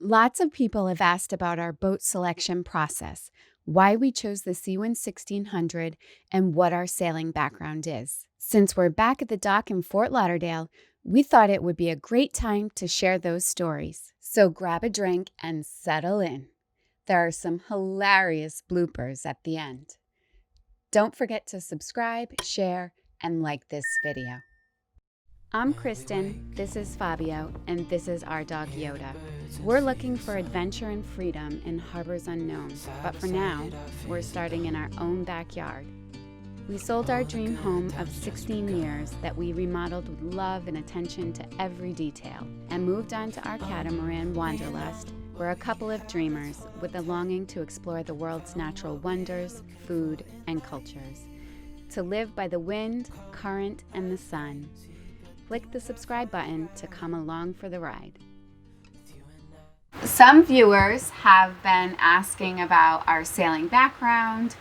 Lots of people have asked about our boat selection process, why we chose the Seawind 1600, and what our sailing background is. Since we're back at the dock in Fort Lauderdale, we thought it would be a great time to share those stories. So grab a drink and settle in. There are some hilarious bloopers at the end. Don't forget to subscribe, share, and like this video. I'm Kristin, this is Fabio, and this is our dog Yoda. We're looking for adventure and freedom in harbors unknown, but for now, we're starting in our own backyard. We sold our dream home of 16 years that we remodeled with love and attention to every detail, and moved on to our Catamaran Wanderlust. We're a couple of dreamers with a longing to explore the world's natural wonders, food, and cultures. To live by the wind, current, and the sun. Click the subscribe button to come along for the ride. Some viewers have been asking about our sailing background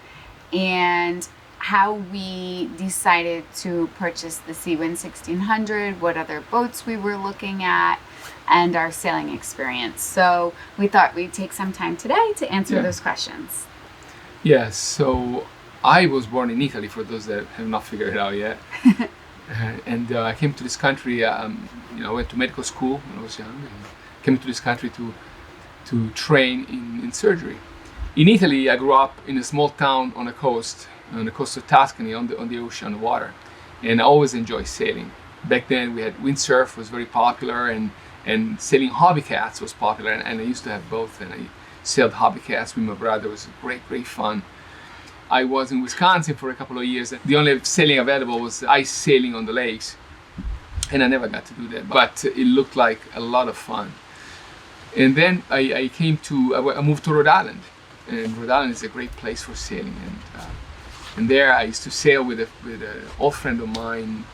and how we decided to purchase the Seawind 1600, what other boats we were looking at, and our sailing experience. So we thought we'd take some time today to answer those questions. Yes, so I was born in Italy, for those that have not figured it out yet. And I came to this country, I went to medical school when I was young, and came to this country to train in surgery. In Italy, I grew up in a small town on the coast of Tuscany, on the ocean, on the water, and I always enjoyed sailing. Back then, we had windsurf was very popular, and sailing hobby cats was popular, and I used to have both, and I sailed hobby cats with my brother. It was great fun. I was in Wisconsin for a couple of years. The only sailing available was ice sailing on the lakes, and I never got to do that, but it looked like a lot of fun. And then I moved to Rhode Island, and Rhode Island is a great place for sailing. And there I used to sail with an old friend of mine,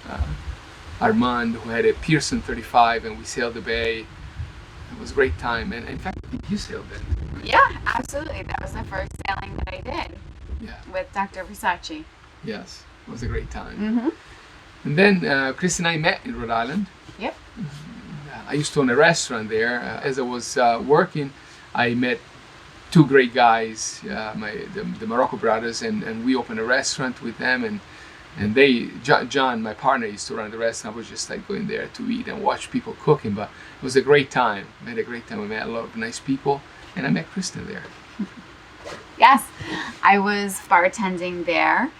Armand, who had a Pearson 35, and we sailed the bay. It was a great time, and in fact, I think you sailed that. Right? Yeah, absolutely. That was the first sailing that I did. Yeah. With Dr. Versace. Yes, it was a great time. Mm-hmm. And then Kristin and I met in Rhode Island. Yep. I used to own a restaurant there. As I was working, I met two great guys, the Marrocco brothers, and we opened a restaurant with them. And John, my partner, used to run the restaurant. I was just like going there to eat and watch people cooking. But it was a great time. I had a great time. I met a lot of nice people, and I met Kristin there. Yes, I was bartending there,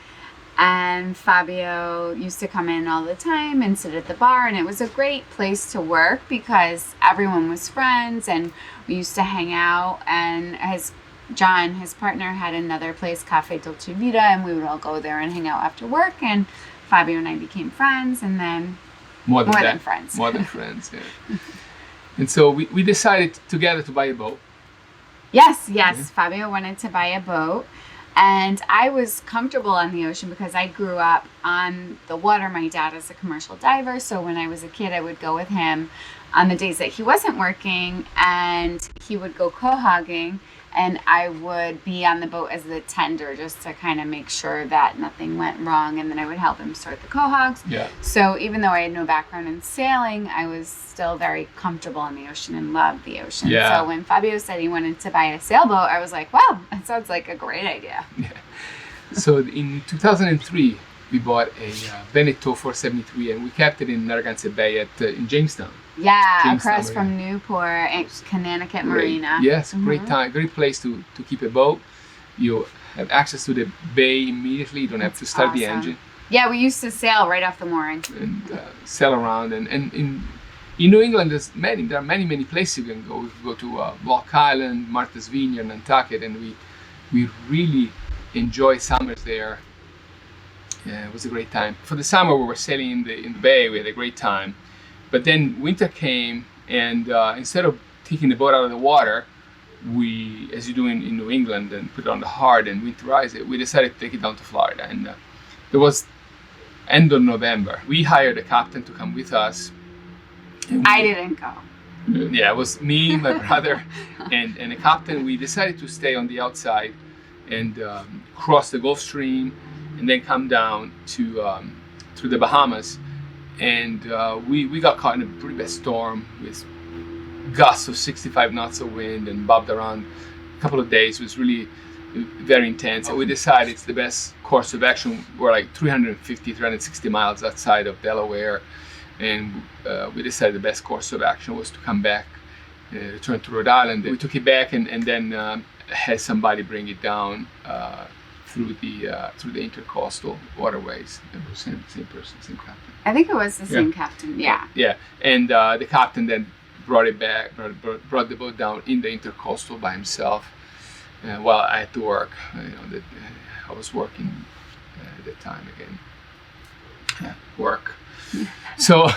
and Fabio used to come in all the time and sit at the bar, and it was a great place to work because everyone was friends, and we used to hang out. And John, his partner, had another place, Cafe Dolce Vita, and we would all go there and hang out after work, and Fabio and I became friends, and then more than friends. More than friends, yeah. And so we decided together to buy a boat. Yes. Fabio wanted to buy a boat, and I was comfortable on the ocean because I grew up on the water. My dad is a commercial diver, so when I was a kid, I would go with him on the days that he wasn't working, and he would go quahogging, and I would be on the boat as the tender just to kind of make sure that nothing went wrong, and then I would help him sort the quahogs. Yeah. So even though I had no background in sailing, I was still very comfortable on the ocean and loved the ocean. Yeah. So when Fabio said he wanted to buy a sailboat, I was like, wow, that sounds like a great idea. Yeah. So in 2003, we bought a Beneteau 473, and we kept it in Narragansett Bay in Jamestown. Yeah, across from Newport and Connecticut Marina. Yes, great time, great place to keep a boat. You have access to the bay immediately. You don't have to start the engine. Yeah, we used to sail right off the mooring. And sail around. And in New England, there are many places you can go. We could go to Block Island, Martha's Vineyard, Nantucket, and we really enjoy summers there. Yeah, it was a great time. For the summer, we were sailing in the bay. We had a great time. But then winter came, and instead of taking the boat out of the water, we, as you do in New England, and put it on the hard and winterize it, we decided to take it down to Florida. And it was end of November. We hired a captain to come with us. I didn't go. Yeah, it was me, my brother, and a captain. We decided to stay on the outside and cross the Gulf Stream, and then come down to the Bahamas. And we got caught in a pretty bad storm with gusts of 65 knots of wind and bobbed around a couple of days. It was really very intense. And we decided it's the best course of action. We're like 360 miles outside of Delaware. And we decided the best course of action was to come back, return to Rhode Island. We took it back and then had somebody bring it down through the intercoastal waterways. It was same person, same captain. I think it was the same captain. Yeah. Yeah, and the captain then brought it back, brought the boat down in the intercoastal by himself. While I had to work. I was working at that time again. Work. So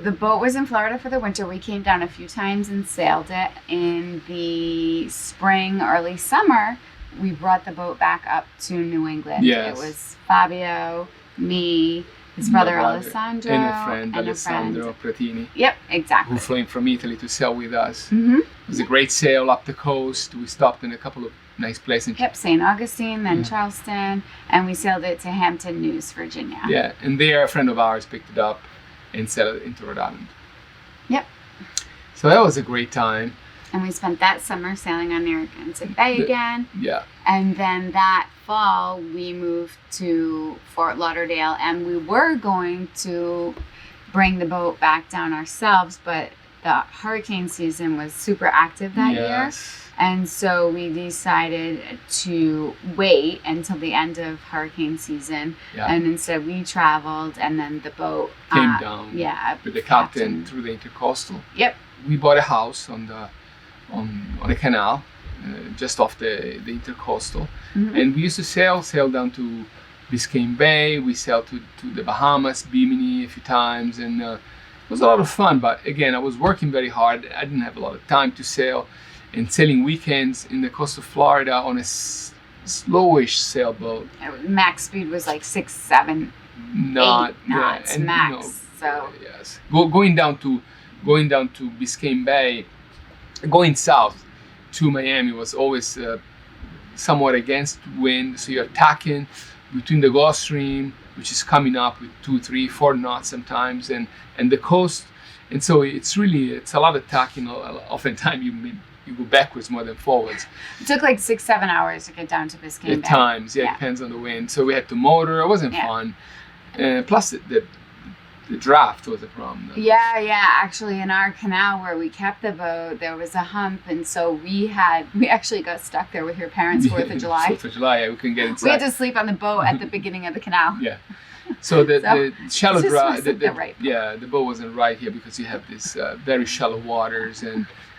the boat was in Florida for the winter. We came down a few times and sailed it. In the spring, early summer, we brought the boat back up to New England. Yes. It was Fabio, me, his brother Alessandro, and a friend, Alessandro Pratini. Yep, exactly. Who flew in from Italy to sail with us. Mm-hmm. It was a great sail up the coast. We stopped in a couple of nice places. Yep, St. Augustine, then Charleston, and we sailed it to Hampton News, Virginia. Yeah, and there a friend of ours picked it up and sailed it into Rhode Island. Yep. So that was a great time. And we spent that summer sailing on Narragansett Bay again. Yeah. And then that fall, we moved to Fort Lauderdale, and we were going to bring the boat back down ourselves, but the hurricane season was super active that year. And so we decided to wait until the end of hurricane season. Yeah. And instead we traveled, and then the boat came down with the captain through the intercoastal. Yep. We bought a house on a canal just off the intercoastal. Mm-hmm. And we used to sail down to Biscayne Bay. We sailed to the Bahamas, Bimini a few times, and it was a lot of fun. But again, I was working very hard. I didn't have a lot of time to sail. And sailing weekends in the coast of Florida on a slowish sailboat. Max speed was like 6, 7, 8 knots and, max. Yes, going down to Biscayne Bay, going south to Miami was always somewhat against wind. So you're tacking between the Gulf Stream, which is coming up with 2, 3, 4 knots sometimes, and the coast. And so it's a lot of tacking. Oftentimes you go backwards more than forwards. It took like 6, 7 hours to get down to Biscayne Bay. At times, it depends on the wind. So we had to motor. It wasn't fun. Plus the draft was a problem. Yeah. Actually, in our canal where we kept the boat, there was a hump, and so we actually got stuck there with your parents' 4th of July. 4th of July, we couldn't get inside. We had to sleep on the boat at the beginning of the canal. Yeah. So the shallow draft, the boat wasn't right here because you have these very shallow waters,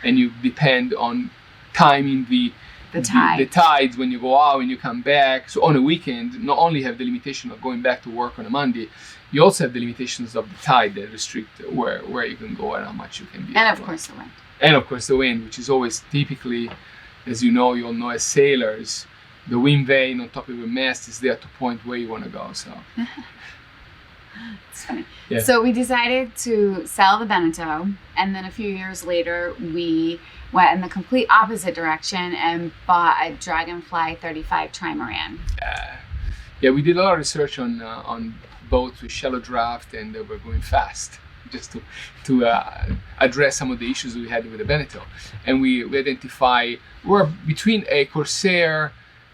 and you depend on timing the tides when you go out and you come back. So on a weekend, not only have the limitation of going back to work on a Monday, you also have the limitations of the tide that restrict where you can go and how much you can be. And of course the wind. And of course the wind, which is always typically, as you all know as sailors, the wind vane on top of your mast is there to point where you want to go. So it's funny. Yeah. So we decided to sell the Beneteau, and then a few years later we went in the complete opposite direction and bought a Dragonfly 35 Trimaran. Yeah, we did a lot of research on boats with shallow draft, and they were going fast, just to address some of the issues we had with the Beneteau. And we we're between a Corsair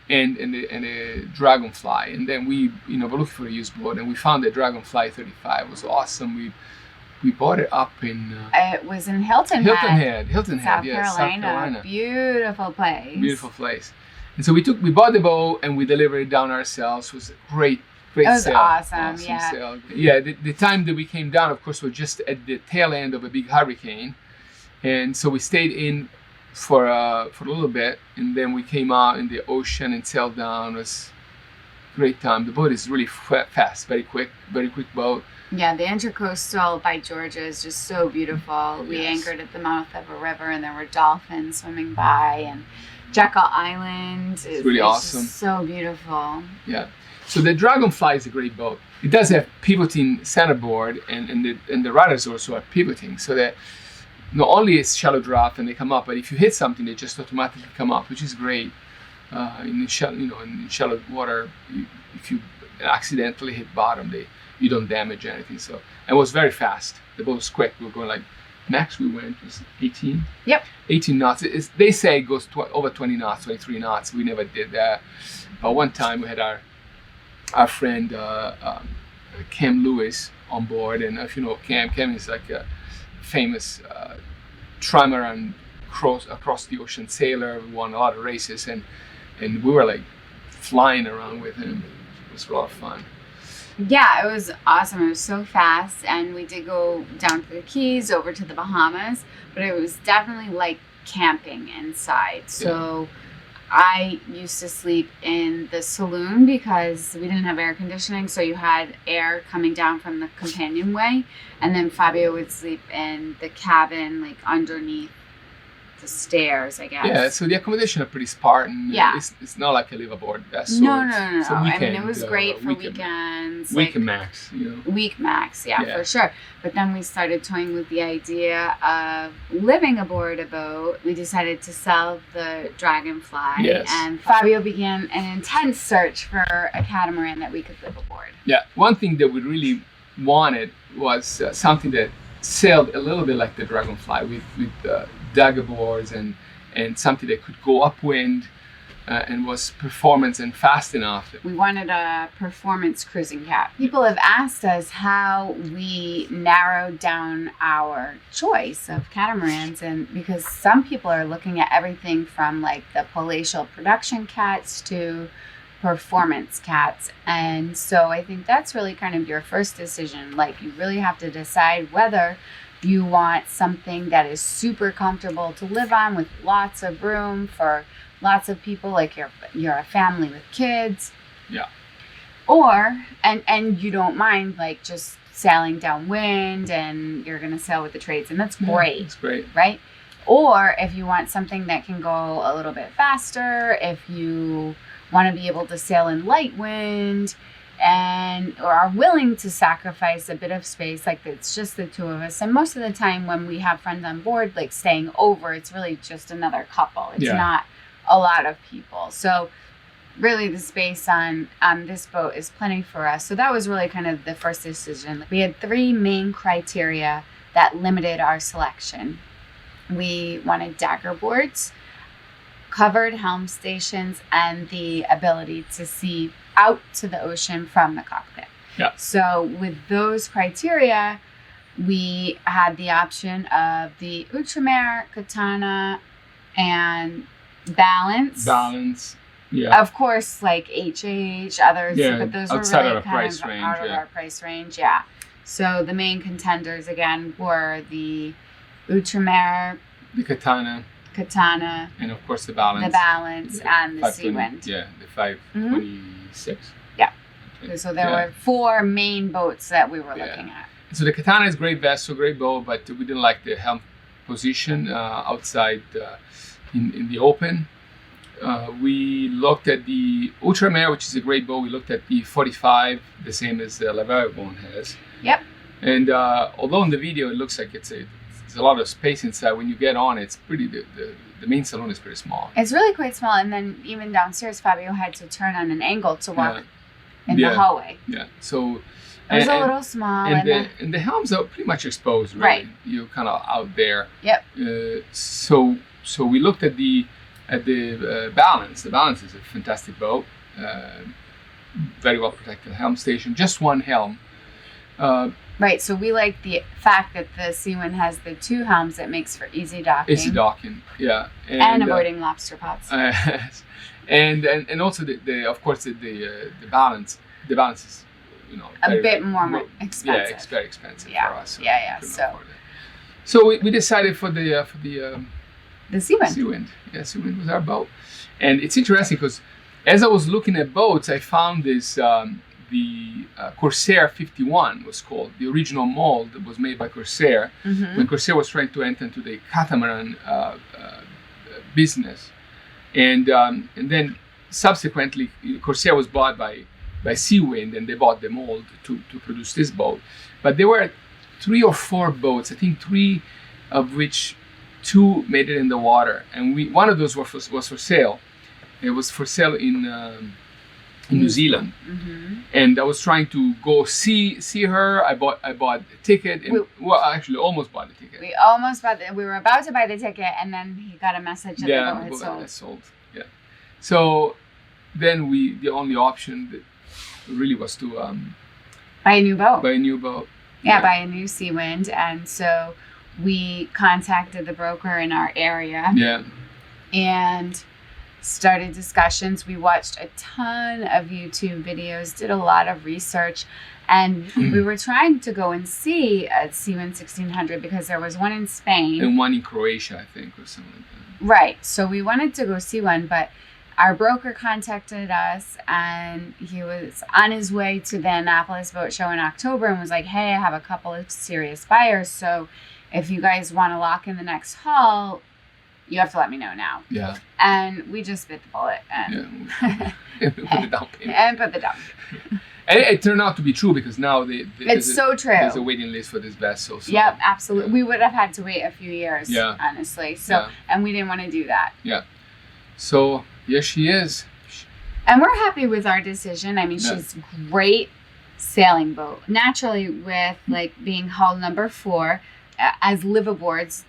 and a Dragonfly, and then we were looking for a used boat, and we found the Dragonfly 35. It was awesome. We bought it up in it was in Hilton Head, South Carolina. Beautiful place. And so we bought the boat and we delivered it down ourselves. It was a great it was sail. awesome sail. Yeah, the time that we came down, of course, was just at the tail end of a big hurricane, and so we stayed in for a little bit, and then we came out in the ocean and sailed down. It was a great time. The boat is really fast, very quick boat. Yeah, the intercoastal by Georgia is just so beautiful. We anchored at the mouth of a river, and there were dolphins swimming by, and Jekyll Island. It's really awesome. Just so beautiful. Yeah. So the Dragonfly is a great boat. It does have pivoting centerboard, and the rudders also are pivoting, so that not only is shallow draft and they come up, but if you hit something, they just automatically come up, which is great. In shallow water, if you accidentally hit bottom, you don't damage anything. So it was very fast. The boat was quick. We were going like max we went was 18. Yep. 18 knots. They say it goes over 20 knots, 23 knots. We never did that. But one time we had our friend Cam Lewis on board, and if you know Cam is like a famous Trimaran across the ocean sailor. We won a lot of races, and we were like flying around with him. It was a lot of fun. Yeah, it was awesome. It was so fast, and we did go down to the Keys, over to the Bahamas, but it was definitely like camping inside. So I used to sleep in the saloon because we didn't have air conditioning, so you had air coming down from the companionway, and then Fabio would sleep in the cabin, like underneath the stairs, I guess. Yeah, so the accommodation are pretty Spartan. Yeah. It's not like a live aboard vessel. No. It's a weekend, I mean, it was great for weekends. Weekend max, Week max, yeah, for sure. But then we started toying with the idea of living aboard a boat. We decided to sell the Dragonfly. Yes. And Fabio began an intense search for a catamaran that we could live aboard. Yeah, one thing that we really wanted was something that sailed a little bit like the Dragonfly with dagger boards and something that could go upwind and was performance and fast enough. We wanted a performance cruising cat. People have asked us how we narrowed down our choice of catamarans, and because some people are looking at everything from like the palatial production cats to performance cats, and so I think that's really kind of your first decision. Like, you really have to decide whether you want something that is super comfortable to live on with lots of room for lots of people, like you're a family with kids. Yeah. Or and you don't mind like just sailing downwind and you're gonna sail with the trades, and that's great. It's great. Right? Or if you want something that can go a little bit faster, if you want to be able to sail in light wind or are willing to sacrifice a bit of space, like it's just the two of us. And most of the time when we have friends on board, like staying over, it's really just another couple. It's not a lot of people. So really the space on this boat is plenty for us. So that was really kind of the first decision. We had 3 main criteria that limited our selection. We wanted dagger boards, covered helm stations, and the ability to see out to the ocean from the cockpit. Yeah. So with those criteria, we had the option of the Outremer, Katana, and Balance. Yeah. Of course, like HH, others, but those were outside really of our kind price of range, out of our price range. Yeah. So the main contenders again were the Outremer, The Katana, and of course the Balance. And the Seawind. Yeah, the 526. Yeah. Okay. So there were 4 main boats that we were looking at. So the Katana is a great vessel, great boat, but we didn't like the helm position outside in the open. We looked at the Outremer, which is a great boat. We looked at the 45, the same as the La Vagabond has. Yep. And although in the video it looks like there's a lot of space inside, when you get on, it's pretty. The main saloon is pretty small. It's really quite small, and then even downstairs, Fabio had to turn on an angle to walk in the hallway. Yeah. So it was a little small, and the helms are pretty much exposed. Really. Right. You're kind of out there. Yep. So we looked at the Balance. The Balance is a fantastic boat, very well protected helm station, just one helm. Right, so we like the fact that the Seawind has the 2 helms that makes for easy docking. Easy docking, yeah, and avoiding lobster pots. And also the of course the Balance. The Balance is a bit more expensive. Yeah, it's very expensive for us. So So we decided for the Seawind. Seawind. Yeah, Seawind was our boat. And it's interesting because as I was looking at boats, I found this, the Corsair 51 was called. The original mold that was made by Corsair when Corsair was trying to enter into the catamaran business. And then subsequently, Corsair was bought by Seawind, and they bought the mold to produce this boat. But there were 3 or 4 boats, I think 3 of which 2 made it in the water, and one of those was for sale. It was for sale in in New Zealand. And I was trying to go see her. I bought a ticket. And, actually, almost bought the ticket. We were about to buy the ticket, and then he got a message that the boat had sold. Yeah. So then the only option that really was to buy a new boat. Buy a new boat. Yeah, buy a new Seawind. And so we contacted the broker in our area. Yeah. And started discussions. We watched a ton of YouTube videos, did a lot of research, and we were trying to go and see a Seawind 1600 because there was one in Spain. And one in Croatia, I think, or something like that. Right. So we wanted to go see one, but our broker contacted us, and he was on his way to the Annapolis Boat Show in October and was like, hey, I have a couple of serious buyers, so if you guys want to lock in the next haul, you have to let me know now. Yeah. And we just bit the bullet and put the down payment. And put the down. And it turned out to be true because now it's so true. There's a waiting list for this vessel. So. Yep, absolutely. We would have had to wait a few years, honestly. So, and we didn't want to do that. Yeah. So, yes, she is. And we're happy with our decision. I mean, she's great sailing boat. Naturally, with like being hull number 4, as liveaboards,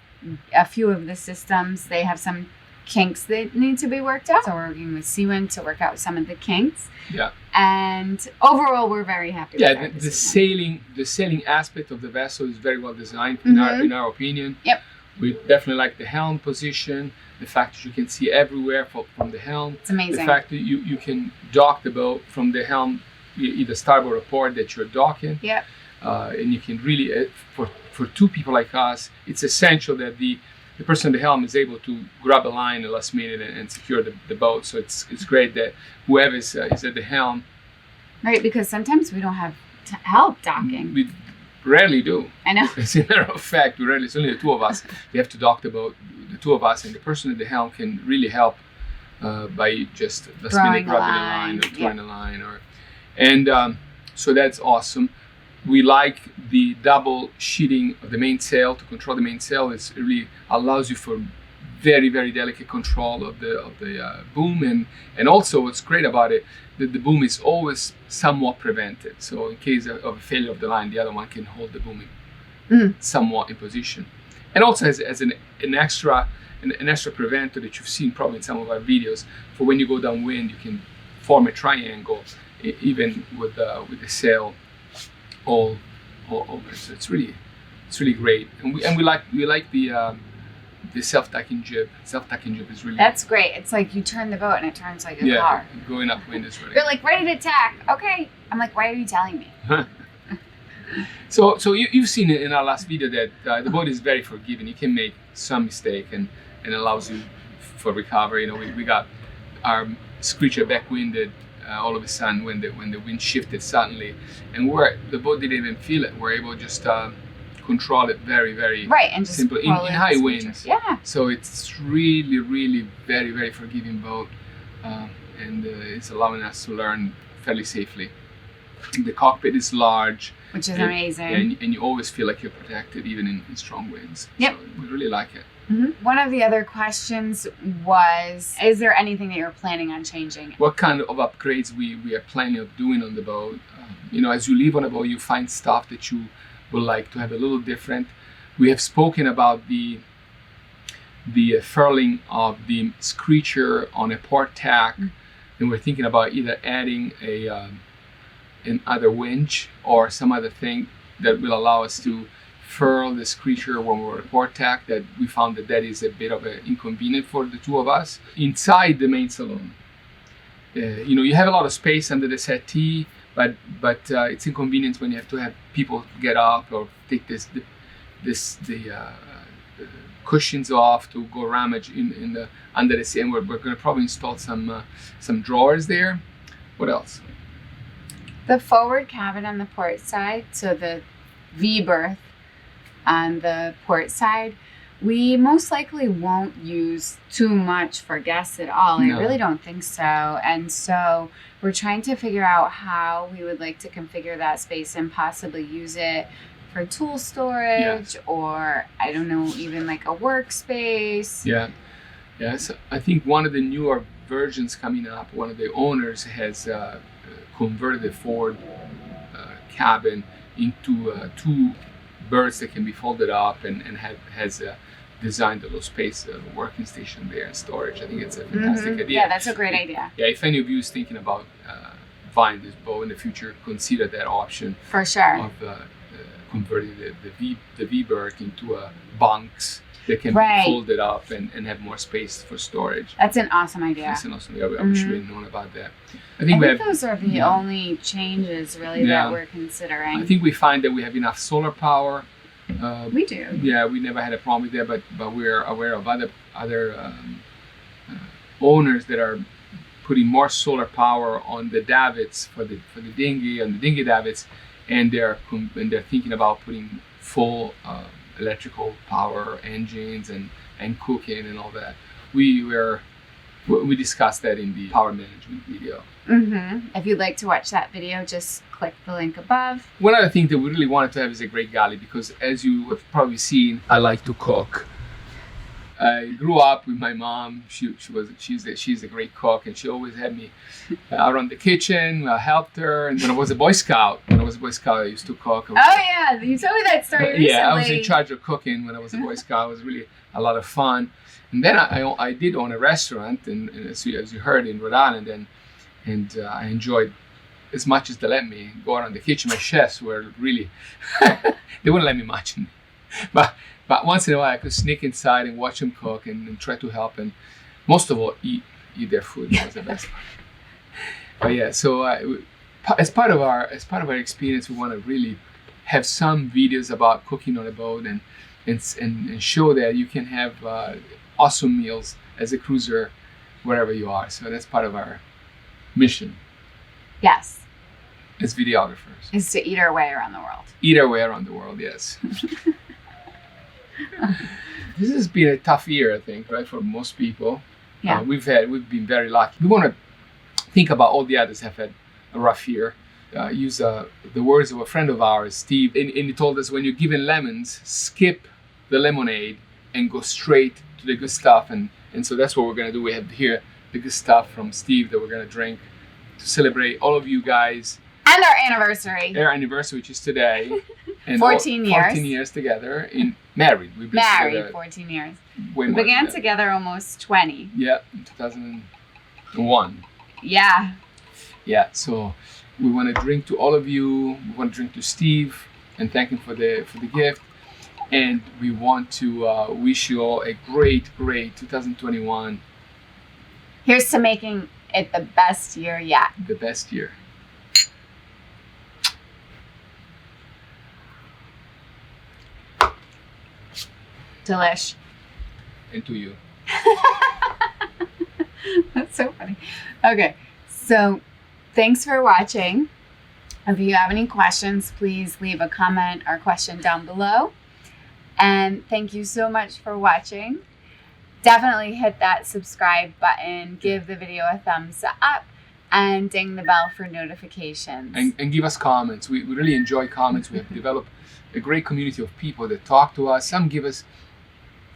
a few of the systems, they have some kinks that need to be worked out. So we're working with Seawind to work out some of the kinks. Yeah. And overall, we're very happy with our decision. The sailing aspect of the vessel is very well designed in our opinion. Yep. We definitely like the helm position, the fact that you can see everywhere from the helm. It's amazing. The fact that you can dock the boat from the helm, either starboard or port that you're docking. Yep. And you can really, for two people like us, it's essential that the person at the helm is able to grab a line at the last minute and secure the boat. So it's great that whoever is at the helm. Right, because sometimes we don't have help docking. We rarely do. I know. As a matter of fact, it's only the two of us. We have to dock the boat, the two of us, and the person at the helm can really help by just last minute grabbing a line or throwing a line. So that's awesome. We like the double sheeting of the mainsail to control the mainsail. It really allows you for very, very delicate control of the boom, and also what's great about it, that the boom is always somewhat prevented. So in case of a failure of the line, the other one can hold the boom somewhat in position, and also as an extra preventer that you've seen probably in some of our videos for when you go downwind, you can form a triangle even with the sail all over. So it's really great, and we like the self-tacking jib. Self-tacking jib is really. That's great. It's like you turn the boat and it turns like a car. Yeah, going upwind is really. You're like ready to tack. Okay. I'm like, why are you telling me? So you've seen it in our last video that the boat is very forgiving. You can make some mistake and allows you for recovery. We got our screecher backwinded all of a sudden when the wind shifted suddenly, and the boat didn't even feel it. We're able to just control it very, very and just simple in high winds. Yeah. So it's really, really very, very forgiving boat, and it's allowing us to learn fairly safely. The cockpit is large, which is amazing, and you always feel like you're protected even in strong winds. Yep. So we really like it. Mm-hmm. One of the other questions was, is there anything that you're planning on changing? What kind of upgrades we are planning of doing on the boat? As you live on a boat, you find stuff that you would like to have a little different. We have spoken about the furling of the screecher on a port tack, and we're thinking about either adding another winch or some other thing that will allow us to furl the screecher when we're at port tack. That we found that is a bit of an inconvenience for the two of us. Inside the main saloon, you have a lot of space under the settee, but it's inconvenience when you have to have people get up or take the cushions off to go rummage under the seat. And we're going to probably install some drawers there. What else? The forward cabin on the port side, so the V berth on the port side, we most likely won't use too much for guests at all. No. I really don't think so. And so we're trying to figure out how we would like to configure that space and possibly use it for tool storage or, I don't know, even like a workspace. Yeah. So I think one of the newer versions coming up. One of the owners has converted the Ford cabin into 2 berths that can be folded up, and has designed a little space working station there and storage. I think it's a fantastic idea. Yeah, that's a great idea. Yeah, if any of you is thinking about buying this boat in the future, consider that option For sure. of converting the V berth into bunks that can Right. be folded up and have more space for storage. That's an awesome idea. That's an awesome idea. I wish we had known about that. I I think think those are the yeah. only changes really Yeah. that we're considering. I think we find that we have enough solar power. we do. Yeah, we never had a problem with that, but we're aware of other owners that are putting more solar power on the davits for the dinghy, on the dinghy davits, and they're thinking about putting full electrical power engines and cooking and all that. We discussed that in the power management video. If you'd like to watch that video, just click the link above. One other thing that we really wanted to have is a great galley, because as you have probably seen, I like to cook. I grew up with my mom. She's a great cook, and she always had me out on the kitchen. I helped her, and when I was a Boy Scout, I used to cook. Oh yeah, you told me that story recently. Yeah, I was in charge of cooking when I was a Boy Scout. It was really a lot of fun. And then I did own a restaurant, and as you heard, in Rhode Island, and I enjoyed, as much as they let me go around the kitchen. My chefs were really they wouldn't let me much, but once in a while I could sneak inside and watch them cook and try to help, and most of all eat their food. That was the best part. But yeah, so as part of our experience, we want to really have some videos about cooking on a boat and show that you can have awesome meals as a cruiser wherever you are. So that's part of our mission Yes, as videographers. is to eat our way around the world. Eat our way around the world, yes. This has been a tough year, I think, right, for most people. Yeah. We've been very lucky. We want to think about all the others have had a rough year. Use the words of a friend of ours, Steve, and he told us, when you're given lemons, skip the lemonade and go straight to the good stuff. And so that's what we're going to do. We have here the good stuff from Steve that we're going to drink to celebrate all of you guys. And our anniversary. Our anniversary, which is today. And 14 years. 14 years together. Married. We've been Married together 14 years. way We more began than that. together almost 20. Yeah, in 2001. Yeah. Yeah, so we want to drink to all of you. We want to drink to Steve and thank him for the gift. And we want to wish you all a great 2021, Here's to making it the best year yet. the best year. Delish. And to you. That's so funny. Okay, so thanks for watching. If you have any questions, please leave a comment or question down below. And thank you so much for watching. Definitely hit that subscribe button, give the video a thumbs up, and ding the bell for notifications. And give us comments. We really enjoy comments. We have developed a great community of people that talk to us. Some give us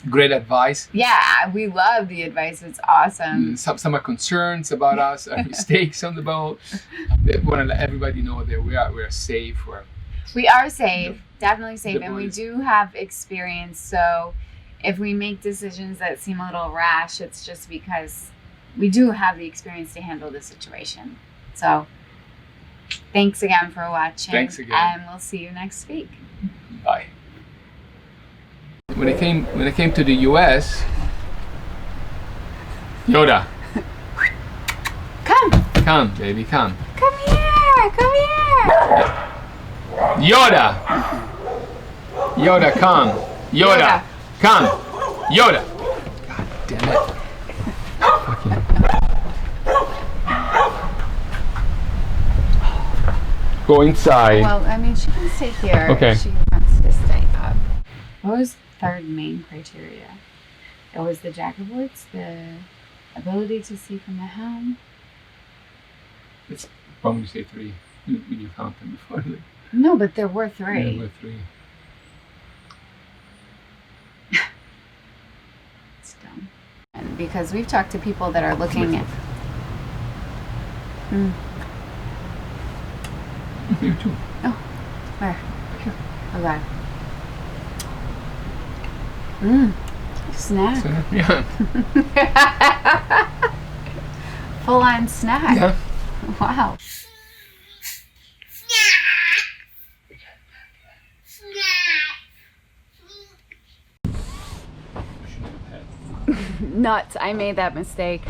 great advice. Yeah, we love the advice. It's awesome. Some are concerns about us, our mistakes on the boat. They want to let everybody know that we are safe. We are safe, definitely safe, the and we boys. do have experience. So if we make decisions that seem a little rash, it's just because we do have the experience to handle the situation. So thanks again for watching. Thanks again. And we'll see you next week. Bye. When I came to the U.S., Yoda, come, baby, come. Come here. Yoda, come. Yoda, come. Yoda. God damn it. Fucking. Go inside. Well, I mean, she can stay here. Okay. If she wants to stay up. What was the third main criteria? It was the jack of woods, the ability to see from the helm. It's probably say 3 when you count them before. No, but there were 3. Yeah, we're 3. It's dumb. And because we've talked to people that are looking at. You too. Oh, where? Here. Oh God. Snack. So, yeah. Full on snack. Yeah. Wow. Nuts. I made that mistake.